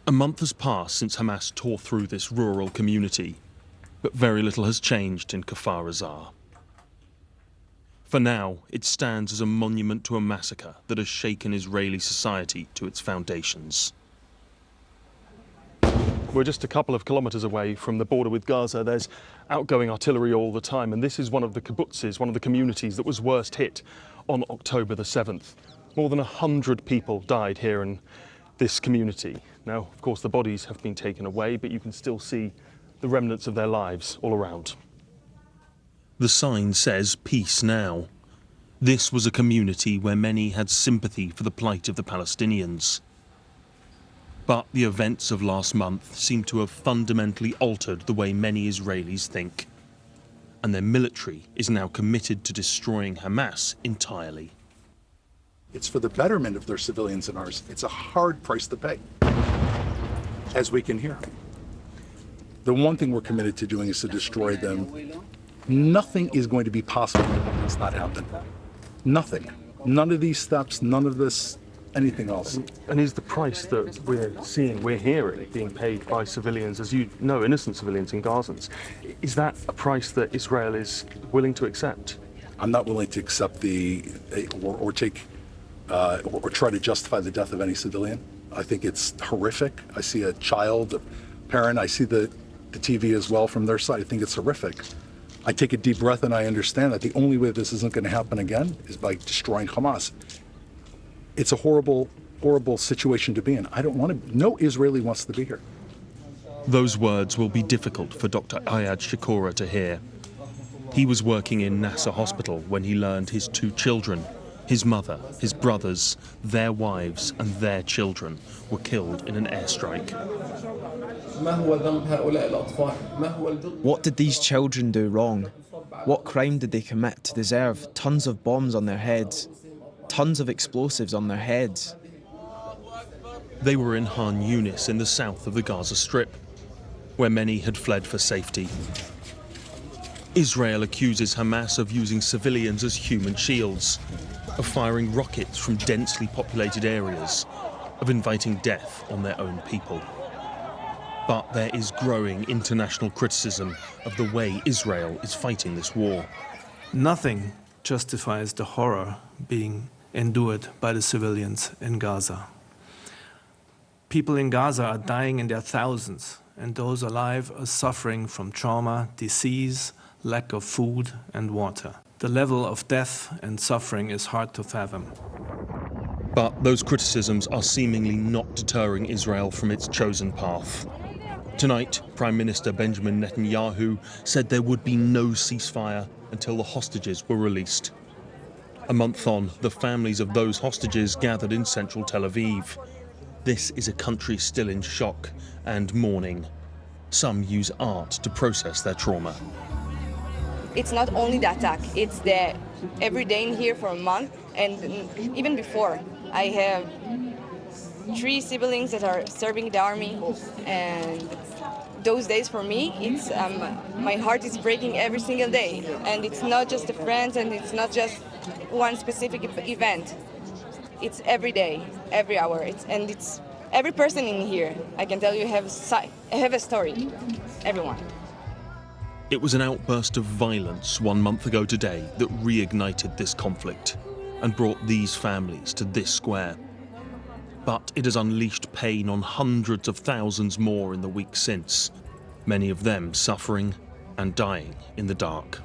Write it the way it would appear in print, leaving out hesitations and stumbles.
A month has passed since Hamas tore through this rural community, but very little has changed in Kfar Azar. For now, it stands as a monument to a massacre that has shaken Israeli society to its foundations. We're just a couple of kilometers away from the border with Gaza. There's outgoing artillery all the time, and this is one of the kibbutzes, one of the communities that was worst hit on October the 7th. More than 100 people died here in this community. Now, of course, the bodies have been taken away, but you can still see the remnants of their lives all around. The sign says peace now. This was a community where many had sympathy for the plight of the Palestinians. But the events of last month seem to have fundamentally altered the way many Israelis think. And their military is now committed to destroying Hamas entirely. It's for the betterment of their civilians and ours. It's a hard price to pay, as we can hear. The one thing we're committed to doing is to destroy them. Nothing is going to be possible if it's not happen. Nothing. None of these steps, none of this, anything else. And is the price that we're hearing being paid by civilians, as you know, innocent civilians and Gazans, is that a price that Israel is willing to accept? I'm not willing to accept or try to justify the death of any civilian. I think it's horrific. I see a child, a parent, I see the TV as well from their side. I think it's horrific. I take a deep breath and I understand that the only way this isn't going to happen again is by destroying Hamas. It's a horrible, horrible situation to be in. No Israeli wants to be here. Those words will be difficult for Dr. Ayad Shakura to hear. He was working in Nasser Hospital when he learned his two children, his mother, his brothers, their wives and their children were killed in an airstrike. What did these children do wrong? What crime did they commit to deserve tons of bombs on their heads? Tons of explosives on their heads? They were in Han Yunis in the south of the Gaza Strip, where many had fled for safety. Israel accuses Hamas of using civilians as human shields, of firing rockets from densely populated areas, of inviting death on their own people. But there is growing international criticism of the way Israel is fighting this war. Nothing justifies the horror being endured by the civilians in Gaza. People in Gaza are dying in their thousands, and those alive are suffering from trauma, disease, lack of food and water. The level of death and suffering is hard to fathom. But those criticisms are seemingly not deterring Israel from its chosen path. Tonight, Prime Minister Benjamin Netanyahu said there would be no ceasefire until the hostages were released. A month on, the families of those hostages gathered in central Tel Aviv. This is a country still in shock and mourning. Some use art to process their trauma. It's not only the attack, it's the every day in here for a month, and even before. I have 3 siblings that are serving the army, and those days for me, it's my heart is breaking every single day. And it's not just the friends, and it's not just one specific event. It's every day, every hour, it's every person in here. I can tell you have a story, everyone. It was an outburst of violence 1 month ago today that reignited this conflict and brought these families to this square. But it has unleashed pain on hundreds of thousands more in the weeks since, many of them suffering and dying in the dark.